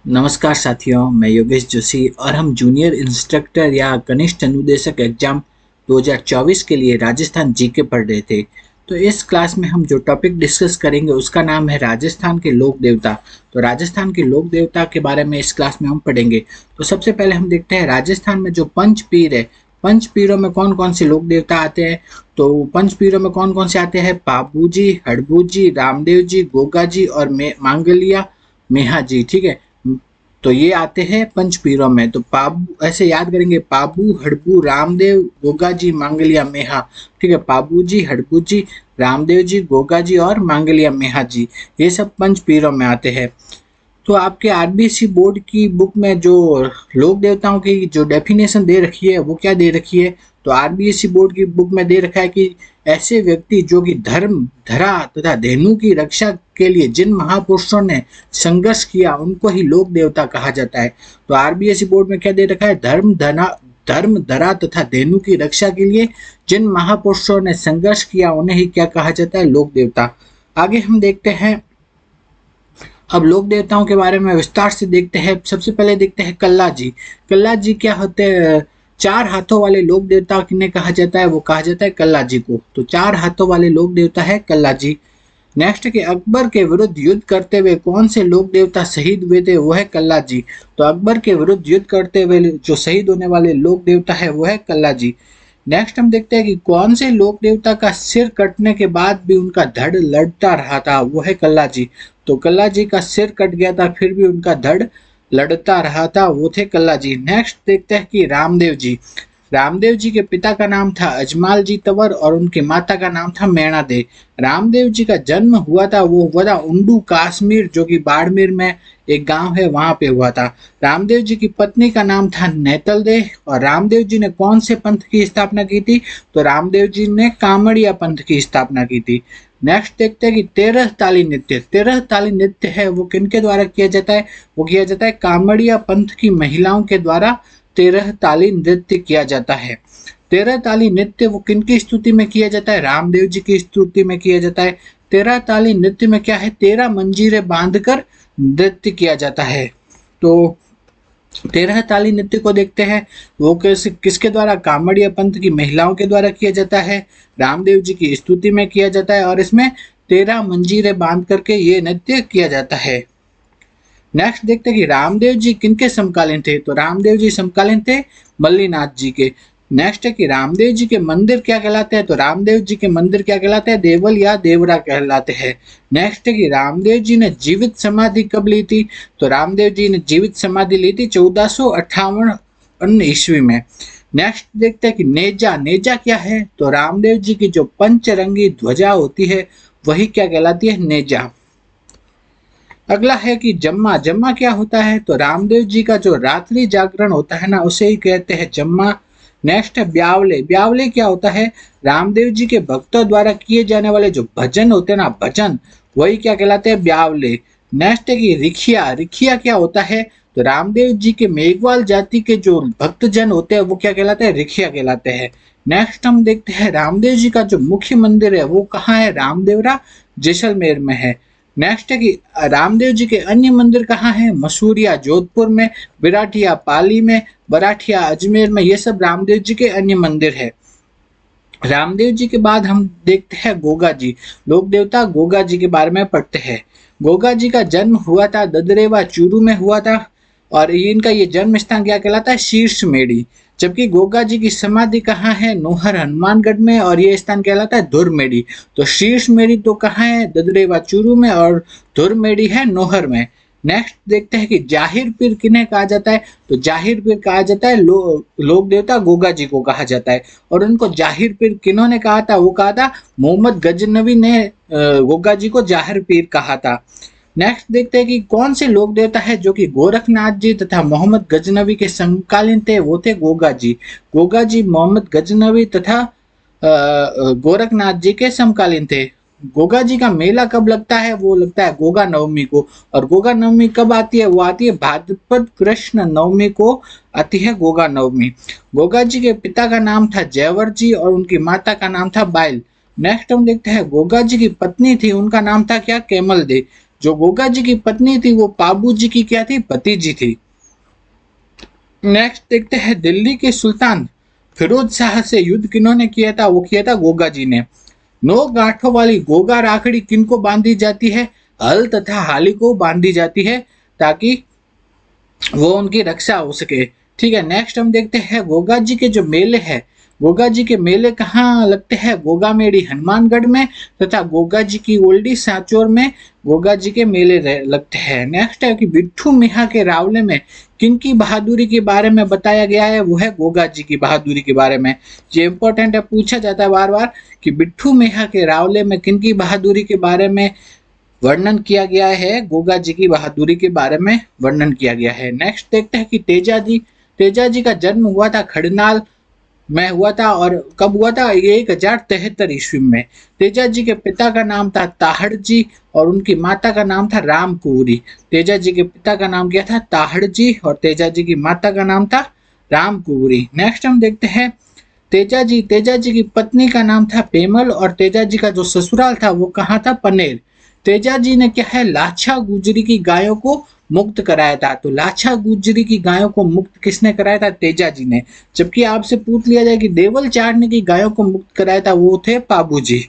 नमस्कार साथियों, मैं योगेश जोशी और हम जूनियर इंस्ट्रक्टर या कनिष्ठ अनुदेशक एग्जाम 2024 के लिए राजस्थान जीके पढ़ रहे थे। तो इस क्लास में हम जो टॉपिक डिस्कस करेंगे उसका नाम है राजस्थान के लोक देवता। तो राजस्थान के लोक देवता के बारे में इस क्लास में हम पढ़ेंगे। तो सबसे पहले हम देखते हैं राजस्थान में जो पंच पीर है, पंच पीरों में कौन कौन से लोक देवता आते हैं। तो पंच पीरों में कौन कौन से आते हैं? पाबू जी, हड़बू जी, रामदेव जी, गोगा जी और मांगलिया मेहा जी। ठीक है, तो ये आते हैं पंचपीरों में। तो पाबू ऐसे याद करेंगे, पाबू, हड़बू, रामदेव, गोगा जी, मांगलिया मेहा। ठीक है, पाबू जी, हड़बू जी, रामदेव जी, गोगा जी और मांगलिया मेहा जी, ये सब पंचपीरों में आते हैं। तो आपके आरबीएससी बोर्ड की बुक में जो लोक देवताओं की जो डेफिनेशन दे रखी है वो क्या दे रखी है? तो आरबीएससी बोर्ड की बुक में दे रखा है कि ऐसे व्यक्ति जो कि धर्म, धरा तथा धेनु की रक्षा के लिए जिन महापुरुषों ने संघर्ष किया उनको ही लोक देवता कहा जाता है। तो आरबीएससी बोर्ड में क्या दे रखा है? धर्म, धरा तथा धेनु की रक्षा के लिए जिन महापुरुषों ने संघर्ष किया उन्हें ही क्या कहा जाता है? लोक देवता। आगे हम देखते हैं, अब लोक देवताओं के बारे में विस्तार से देखते हैं। सबसे पहले देखते हैं कल्ला जी। कल्ला जी क्या होते हैं? चार हाथों वाले लोक देवता किन्हें कहा जाता है? वो कहा जाता है कल्ला जी को। तो चार हाथों वाले लोक देवता है कल्ला जी। नेक्स्ट के अकबर के विरुद्ध युद्ध करते हुए कौन से लोक देवता शहीद हुए थे? वो है कल्ला जी। तो अकबर के विरुद्ध युद्ध करते हुए जो शहीद होने वाले लोक देवता है वो है कल्ला जी। नेक्स्ट हम देखते हैं कि कौन से लोक देवता का सिर कटने के बाद भी उनका धड़ लड़ता रहा था? वो है कल्ला जी। तो कल्ला जी का सिर कट गया था फिर भी उनका धड़ लड़ता रहा था, वो थे कल्ला जी। नेक्स्ट देखते हैं कि रामदेव जी। रामदेव जी के पिता का नाम था अजमाल जी तंवर और उनकी माता का नाम था मैणा दे। रामदेव जी का जन्म हुआ था, वो हुआ था उंडू कश्मीर, जो कि बाड़मेर में एक गांव है, वहां पे हुआ था। रामदेव जी की पत्नी का नाम था नेतल दे। और रामदेव जी ने कौन से पंथ की स्थापना की थी? तो रामदेव जी ने कामड़िया पंथ की स्थापना की थी। नेक्स्ट देखते हैं कि तेरह ताली नृत्य। तेरह ताली नृत्य है वो किनके द्वारा किया जाता है? वो किया जाता है कामड़िया पंथ की महिलाओं के द्वारा तेरह ताली नृत्य किया जाता है। तेरह ताली नृत्य वो किनकी स्तुति में किया जाता है? रामदेव जी की स्तुति में किया जाता है। तेरह ताली नृत्य में क्या है? 13 मंजीरें बांधकर नृत्य किया जाता है। तो तेरह ताली नृत्य को देखते हैं, वो किसके द्वारा? कामड़िया पंथ की महिलाओं के द्वारा किया जाता है, रामदेव जी की स्तुति में किया जाता है और इसमें 13 मंजीरें बांध करके ये नृत्य किया जाता है। नेक्स्ट देखते हैं कि रामदेव जी किनके समकालीन थे? तो रामदेव जी समकालीन थे मल्लीनाथ जी के। नेक्स्ट है कि रामदेव जी के मंदिर क्या कहलाते हैं? तो रामदेव जी के मंदिर क्या कहलाते हैं? देवल या देवरा कहलाते हैं। नेक्स्ट है कि रामदेव जी ने जीवित समाधि कब ली थी? तो रामदेव जी ने जीवित समाधि ली थी 1458 ईस्वी में। नेक्स्ट देखते हैं कि नेजा। नेजा क्या है? तो रामदेव जी की जो पंचरंगी ध्वजा होती है वही क्या कहलाती है? नेजा। अगला है कि जम्मा। जम्मा क्या होता है? तो रामदेव जी का जो रात्रि जागरण होता है ना, उसे ही कहते हैं जम्मा। नेक्स्ट है ब्यावले। ब्यावले क्या होता है? रामदेव जी के भक्तों द्वारा किए जाने वाले जो भजन होते हैं ना, भजन, वही क्या कहलाते हैं? ब्यावले। नेक्स्ट है कि रिखिया। रिखिया क्या होता है? तो रामदेव जी के मेघवाल जाति के जो भक्तजन होते हैं वो क्या कहलाते हैं? रिखिया कहलाते हैं। नेक्स्ट हम देखते हैं रामदेव जी का जो मुख्य मंदिर है वो कहाँ है? रामदेवरा जैसलमेर में है। नेक्स्ट है कि रामदेव जी के अन्य मंदिर कहाँ हैं? मसूरिया जोधपुर में, बिराठिया पाली में, बराठिया अजमेर में, ये सब रामदेव जी के अन्य मंदिर है। रामदेव जी के बाद हम देखते हैं गोगा जी। लोक देवता गोगा जी के बारे में पढ़ते हैं। गोगा जी का जन्म हुआ था ददरेवा चूरू में हुआ था और इनका ये जन्म स्थान क्या कहलाता है? शीर्ष मेड़ी। जबकि गोगा जी की समाधि कहाँ है? नोहर हनुमानगढ़ में और ये स्थान कहलाता है धुरमेड़ी। तो शीर्ष मेड़ी तो कहाँ है? ददरेवा चूरू में और धुरमेड़ी है नोहर में। नेक्स्ट देखते हैं कि जाहिर पीर किन्हें कहा जाता है? तो जाहिर पीर कहा जाता है लोक देवता गोगा जी को कहा जाता है। और उनको जाहिर पीर किन्होंने कहा था? वो कहा था मोहम्मद गजनवी ने गोगा जी को जाहिर पीर कहा था। नेक्स्ट देखते हैं कि कौन से लोक देवता है जो कि गोरखनाथ जी तथा मोहम्मद गजनवी के समकालीन थे? वो थे गोगा जी। गोगा जी मोहम्मद गजनवी तथा गोरखनाथ जी के समकालीन थे। गोगा जी का मेला कब लगता है? वो लगता है गोगा नवमी को। और गोगा नवमी कब आती है? वो आती है भाद्रपद कृष्ण नवमी को आती है गोगा नवमी। गोगा जी के पिता का नाम था जयवर जी और उनकी माता का नाम था बाइल। नेक्स्ट हम देखते हैं गोगा जी की पत्नी थी, उनका नाम था क्या? कैमल दे। जो गोगा जी की पत्नी थी वो पाबू जी की क्या थी, भतीजी थी। नेक्स्ट देखते हैं दिल्ली के सुल्तान फिरोज शाह से युद्ध किन्होंने किया था, वो किया था गोगा जी ने। 9 गांठों वाली गोगा राखड़ी किनको बांधी जाती है, हल तथा हाली को बांधी जाती है ताकि वो उनकी रक्षा हो सके। ठीक है, नेक्स्ट हम देखते हैं गोगा जी के जो मेले हैं, गोगा जी के मेले कहाँ लगते हैं, गोगा मेड़ी हनुमानगढ़ में तथा गोगा जी की ओल्डी सांचौर में गोगा जी के मेले लगते हैं। नेक्स्ट है कि बिट्ठू मियाँ के रावले में किनकी बहादुरी के बारे में बताया गया है, वो है गोगा जी की बहादुरी के बारे में। ये इंपॉर्टेंट है, पूछा जाता है बार बार कि बिट्ठू मियाँ के रावले में किनकी बहादुरी के बारे में वर्णन किया गया है, गोगा जी की बहादुरी के बारे में वर्णन किया गया है। नेक्स्ट देखते हैं कि तेजा जी का जन्म हुआ था खड़नाल में हुआ था, और कब हुआ था, ये 1073 ईस्वी में। तेजा जी के पिता का नाम था ताहड़ जी और उनकी माता का नाम था राम कुंवरी। तेजा जी के पिता का नाम क्या था, ताहड़ जी, और तेजा जी की माता का नाम था राम कुंवरी। नेक्स्ट हम देखते हैं तेजा जी की पत्नी का नाम था पेमल और तेजा जी का जो ससुराल था वो कहाँ था, पनेर। तेजा जी ने क्या है, लाछा गुजरी की गायों को मुक्त कराया था। तो लाछा गुजरी की गायों को मुक्त किसने कराया था, तेजा जी ने। जबकि आपसे पूछ लिया जाए कि देवल चारने की गायों को मुक्त कराया था, वो थे पाबू जी।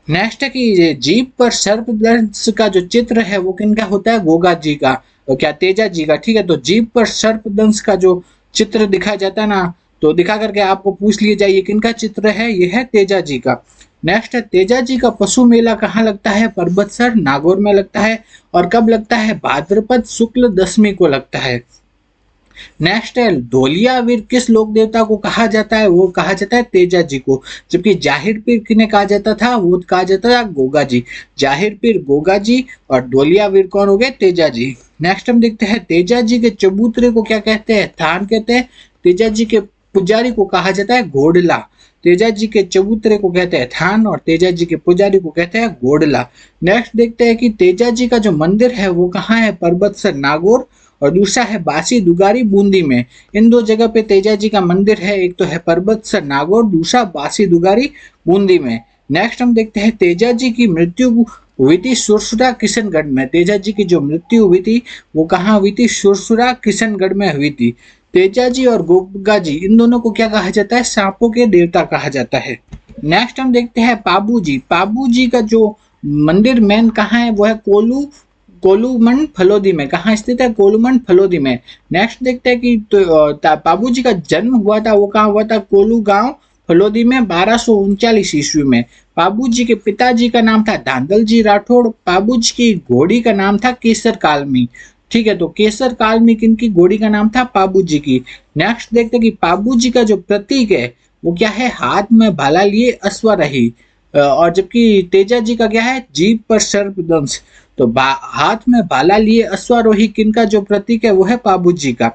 नेक्स्ट है कि ये जीप पर सर्पदंश का जो चित्र है वो किनका होता है, गोगा जी का, तो क्या तेजा जी का। ठीक है, तो जीप पर सर्पदंश का जो चित्र दिखाया जाता है ना, तो दिखा करके आपको पूछ लिया जाए ये किनका चित्र है, ये है तेजा जी का। नेक्स्ट है तेजा जी का पशु मेला कहाँ लगता है, पर्वतसर नागौर में लगता है, और कब लगता है, भाद्रपद शुक्ल दशमी को लगता है। नेक्स्ट है धोलिया वीर किस लोक देवता को कहा जाता है, वो कहा जाता है तेजा जी को। जबकि जाहिर पीर किन्हें कहा जाता था, वो कहा जाता था गोगा जी। जाहिर पीर गोगा जी और धोलिया वीर कौन हो गए, तेजा जी। नेक्स्ट हम देखते हैं तेजा जी के चबूतरे को क्या कहते हैं, थान कहते हैं। तेजा जी के पुजारी को कहा जाता है घोड़ला। तेजा जी के चबूतरे को कहते हैं थान और तेजा जी के पुजारी को कहते हैं घोड़ला। नेक्स्ट देखते हैं कि तेजा जी का जो मंदिर है वो कहाँ है, पर्वतसर नागौर, और दूसरा है बासी दुगारी बूंदी में। इन दो जगह पे तेजा जी का मंदिर है, एक तो है पर्वतसर नागौर, दूसरा बासी दुगारी बूंदी में। नेक्स्ट हम देखते हैं तेजा जी की मृत्यु हुई थी सुरसुरा किशनगढ़ में। तेजा जी की जो मृत्यु हुई थी वो कहाँ हुई थी, सुरसुरा किशनगढ़ में हुई थी। तेजा जी और गोगा जी इन दोनों को क्या कहा जाता है, सांपों के देवता कहा जाता है। नेक्स्ट हम देखते हैं पाबू जी। पाबू जी का जो मंदिर मेन कहाँ है, वो है कोलूमन फलोदी में। कहाँ स्थित है, कोलूमन फलोदी में। नेक्स्ट देखते हैं कि पाबू जी का जन्म हुआ था, वो कहाँ हुआ था, कोलू गांव फलोदी में 1239 ईस्वी में। पाबू जी के पिताजी का नाम था धांधल जी राठौड़। पाबू जी की घोड़ी का नाम था केसर कालमी। ठीक है, तो केसर कालमी किनकी घोड़ी का नाम था, पाबू जी की। नेक्स्ट देखते हैं कि पाबू जी का जो प्रतीक है वो क्या है, हाथ में भाला लिए अश्वरही, और जबकि तेजा जी का क्या है, जीभ पर सर्पदंश। तो हाथ में भाला लिए अश्वारोही किनका जो प्रतीक है वो है पाबू जी का।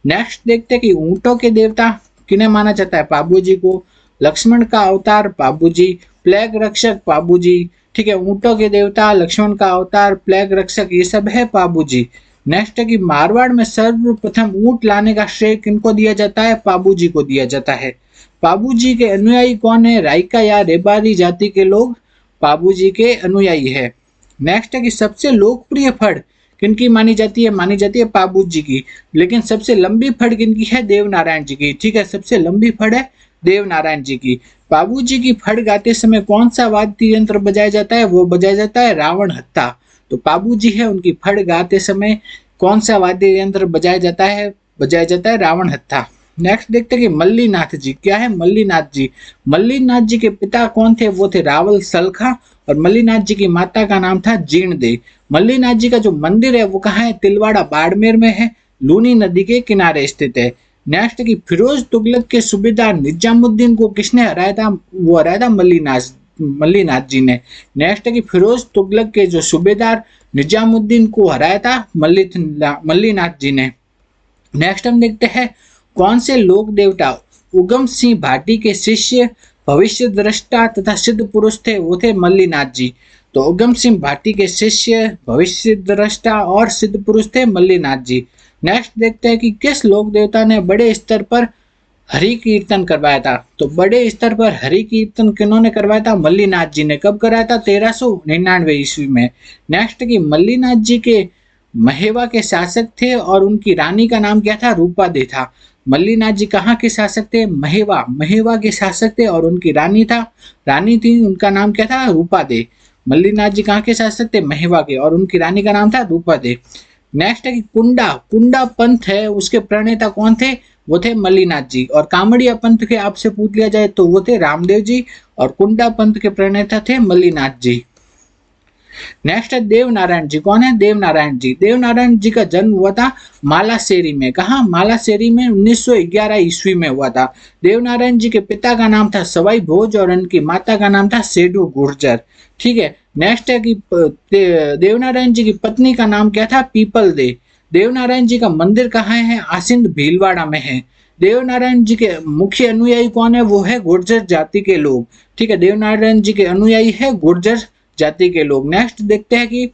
नेक्स्ट देखते हैं कि ऊंटों के देवता किन्हें माना जाता है, पाबू जी को। लक्ष्मण का अवतार पाबू जी, प्लेग रक्षक पाबू जी। ठीक है, ऊंटों के देवता, लक्ष्मण का अवतार, प्लेग रक्षक, ये सब है पाबू जी। नेक्स्ट है कि मारवाड़ में सर्वप्रथम ऊंट लाने का श्रेय किनको दिया जाता है, पाबू जी को दिया जाता है। पाबू जी के अनुयायी कौन है, राइका या रेबारी जाति के लोग पाबू जी के अनुयायी है। नेक्स्ट है कि सबसे लोकप्रिय फड़ किनकी मानी जाती है पाबू जी की। लेकिन सबसे लंबी फड़ किनकी है, देवनारायण जी की। ठीक है, सबसे लंबी फड़ है देवनारायण जी की। पाबू जी की फड़ गाते समय कौन सा वाद्य यंत्र बजाया जाता है, वो बजाया जाता है रावण हत्था। तो पाबू जी है, उनकी फड़ गाते समय कौन सा वाद्य यंत्र बजाया जाता है रावण हत्था। नेक्स्ट देखते हैं कि मल्लीनाथ जी क्या है, मल्लीनाथ जी। मल्लीनाथ जी के पिता कौन थे, वो थे रावल सलखा, और मल्लीनाथ जी की माता का नाम था जीर्ण दे। मल्लीनाथ जी का जो मंदिर है वो कहाँ है, तिलवाड़ा बाड़मेर में है, लूनी नदी के किनारे स्थित है। नेक्स्ट कि फिरोज तुगलक के सूबेदार निजामुद्दीन को किसने हराया था, वो हराया था मल्लीनाथ जी ने। नेक्स्ट है कि फिरोज तुगलक के जो सूबेदार निजामुद्दीन को हराया था मल्लीनाथ जी ने। नेक्स्ट हम देखते हैं कौन से लोक देवता उगम सिंह भाटी के शिष्य, भविष्य दृष्टा तथा सिद्ध पुरुष थे, वो थे मल्लीनाथ जी। तो उगम सिंह भाटी के शिष्य, भविष्य दृष्टा और सिद्ध पुरुष थे मल्लीनाथ जी। नेक्स्ट देखते हैं कि किस लोक देवता ने बड़े स्तर पर हरि कीर्तन करवाया था। तो बड़े स्तर पर हरि कीर्तन किन्होंने करवाया था? मल्लीनाथ जी ने। कब कराया था? 1399 ईस्वी में। नेक्स्ट की मल्लीनाथ जी के महेवा के शासक थे और उनकी रानी का नाम क्या था? रूपा दे था। मल्लीनाथ जी कहाँ के शासक थे? महेवा, महेवा के शासक थे और उनकी रानी थी, उनका नाम क्या था? रूपा दे। मल्लीनाथ जी कहाँ के शासक थे? महेवा के, और उनकी रानी का नाम था रूपा दे। नेक्स्ट है कि कुंडा, कुंडा पंथ है उसके प्रणेता कौन थे? वो थे मल्लीनाथ जी। और कामड़िया पंथ के आपसे पूछ लिया जाए तो वो थे रामदेव जी, और कुंडा पंथ के प्रणेता थे मल्लीनाथ जी। नेक्स्ट है देवनारायण जी। कौन है? देवनारायण जी। देवनारायण जी का जन्म हुआ था मालासेरी में। कहा? मालासेरी में 1911 ईस्वी में हुआ था। देवनारायण जी के पिता का नाम था सवाई भोज और उनकी माता का नाम था सेडू गुर्जर। ठीक है। नेक्स्ट है कि देवनारायण जी की पत्नी का नाम क्या था? People they. देवनारायण जी का मंदिर कहाँ है? आसिंद भीलवाड़ा में है। देवनारायण जी के मुख्य अनुयायी कौन है? वो है गुर्जर जाति के लोग। ठीक है। देवनारायण जी के अनुयायी है गुर्जर जाति के लोग। नेक्स्ट देखते हैं कि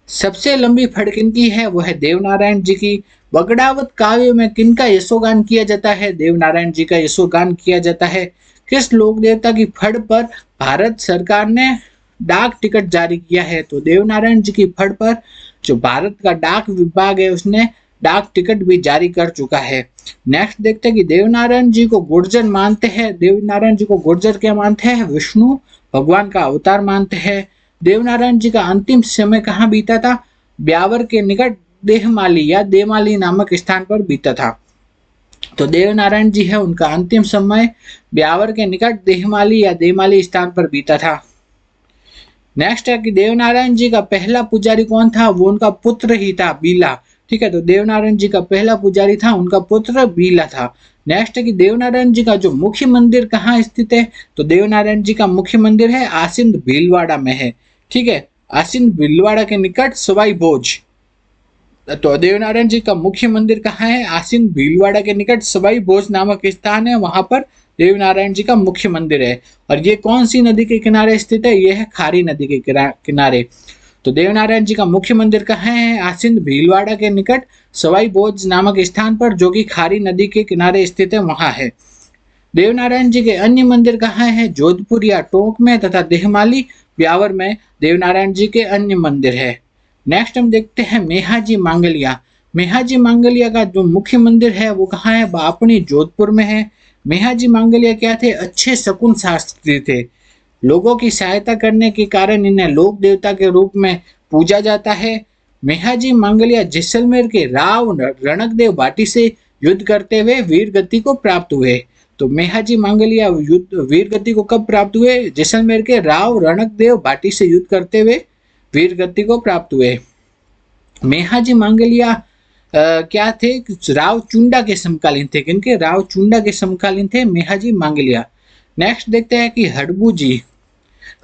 सबसे लंबी फड़ किनकी है? वो है देवनारायण जी की। बगड़ावत काव्य में किनका यशोगान किया जाता है? देवनारायण जी का यशोगान किया जाता है। किस लोक देवता की फड़ पर भारत सरकार ने डाक टिकट जारी किया है? तो देवनारायण जी की फड़ पर जो भारत का डाक विभाग है उसने डाक टिकट भी जारी कर चुका है। नेक्स्ट देखते हैं कि देवनारायण जी को गुर्जर मानते हैं। देवनारायण जी को गुर्जर क्या मानते हैं? विष्णु भगवान का अवतार मानते हैं। देवनारायण जी का अंतिम समय कहाँ बीता था? ब्यावर के निकट देहमाली या देमाली नामक स्थान पर बीता था। तो देवनारायण जी है उनका अंतिम समय ब्यावर के निकट देहमाली या देमाली स्थान पर बीता था। नेक्स्ट है कि देवनारायण जी का पहला पुजारी कौन था? वो उनका पुत्र ही था, बीला। ठीक है। तो देवनारायण जी का पहला पुजारी था उनका पुत्र बीला था। नेक्स्ट है कि देवनारायण जी का जो मुख्य मंदिर कहाँ स्थित है? तो देवनारायण जी का मुख्य मंदिर है आसिंद भीलवाड़ा में है। ठीक है। आसिंद भीलवाड़ा के निकट सवाई भोज। तो देवनारायण जी का मुख्य मंदिर कहाँ है? आसिंद भीलवाड़ा के निकट सवाई भोज नामक स्थान है, वहां पर देवनारायण जी का मुख्य मंदिर है। और ये कौन सी नदी के किनारे स्थित है? ये है खारी नदी के किनारे। तो देवनारायण जी का मुख्य मंदिर कहाँ है? आसिंद भीलवाड़ा के निकट सवाई भोज नामक स्थान पर, जो कि खारी नदी के किनारे स्थित है, वहां है। देवनारायण जी के अन्य मंदिर कहाँ है? जोधपुर या टोंक में तथा देहमाली ब्यावर में देवनारायण जी के अन्य मंदिर है। नेक्स्ट हम देखते हैं मेहाजी मांगलिया। मेहाजी मांगलिया का जो मुख्य मंदिर है वो कहाँ है? बापणी जोधपुर में है। मेहाजी मांगलिया क्या थे? अच्छे शकुन शास्त्री थे। लोगों की सहायता करने के कारण इन्हें लोक देवता के रूप में पूजा जाता है। मेहाजी मांगलिया जैसलमेर के राव रणकदेव भाटी से युद्ध करते हुए वीर गति को प्राप्त हुए। तो मेहाजी मांगलिया युद्ध वीर गति को कब प्राप्त हुए? जैसलमेर के राव रणकदेव भाटी से युद्ध करते हुए वीर गति को प्राप्त हुए। मेहाजी मांगलिया क्या थे? राव चुंडा के समकालीन थे। किनके? राव चुंडा के समकालीन थे मेहाजी मांगलिया। नेक्स्ट देखते हैं कि हड़बू जी।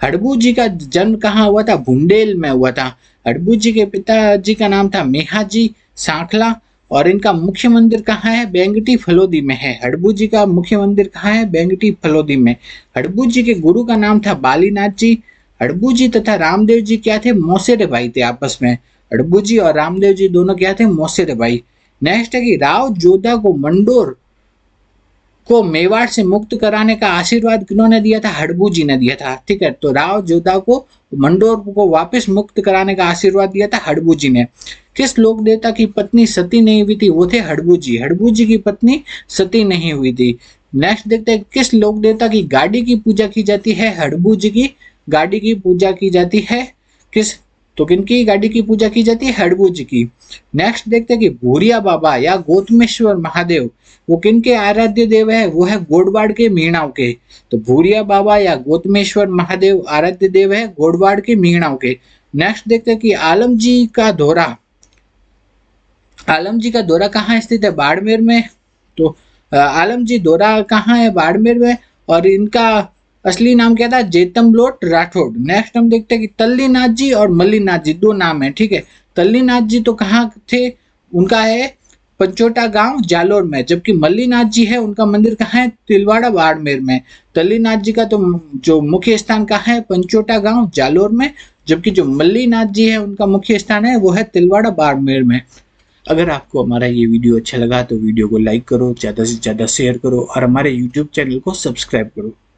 हड़बू जी का जन्म कहाँ हुआ था? बुंदेल में हुआ था। हड़बू जी के पिताजी का नाम था मेहाजी सांखला और इनका मुख्य मंदिर कहाँ है? बेंगटी फलोदी में है। हड़बू जी का मुख्य मंदिर कहाँ है? बेंगटी फलोदी में। हड़बू जी के गुरु का नाम था बालीनाथ जी। हड़बू जी तथा रामदेव जी क्या थे? मौसेरे भाई थे आपस में। हड़बू जी और रामदेव जी दोनों क्या थे? मौसेरे भाई। नेक्स्ट है कि राव जोधा को मंडोर को मेवाड़ से मुक्त कराने का आशीर्वाद किन्होंने दिया था? हड़बू जी ने दिया था। ठीक है। तो राव जोधा को मंडोर को वापस मुक्त कराने का आशीर्वाद दिया था हड़बू जी ने। किस लोक देवता की पत्नी सती नहीं हुई थी? वो थे हड़बू जी। हड़बू जी की पत्नी सती नहीं हुई थी। नेक्स्ट देखते हैं किस लोक देवता की गाड़ी की पूजा की जाती है? हड़बू जी की गाड़ी की पूजा की जाती है। किस? तो किनकी गाड़ी की पूजा की जाती है? हड़बू जी की। नेक्स्ट देखते हैं कि भूरिया बाबा या गौतमेश्वर महादेव वो किनके आराध्य देव है? वो है गोडवाड़ के मीणाव के। तो भूरिया बाबा या गौतमेश्वर महादेव आराध्य देव है गोडवाड़ के मीणाव के। नेक्स्ट देखते हैं कि आलम जी का दौरा कहाँ स्थित है? बाड़मेर में। तो आलम जी दौरा कहाँ है? बाड़मेर में। और इनका असली नाम क्या था? जेतमलोट राठौड़। नेक्स्ट हम देखते हैं कि तल्लीनाथ जी और मल्लीनाथ जी दो नाम है। ठीक है। तल्लीनाथ जी तो कहाँ थे? उनका है पंचोटा गांव जालोर में। जबकि मल्लीनाथ जी है उनका मंदिर कहाँ है? तिलवाड़ा बाड़मेर में। तल्लीनाथ जी का तो जो मुख्य स्थान कहाँ है? पंचोटा गांव जालोर में। जबकि जो मल्लीनाथ जी है उनका मुख्य स्थान है वो है तिलवाड़ा बाड़मेर में। अगर आपको हमारा ये वीडियो अच्छा लगा तो वीडियो को लाइक करो, ज़्यादा से ज़्यादा शेयर करो और हमारे यूट्यूब चैनल को सब्सक्राइब करो।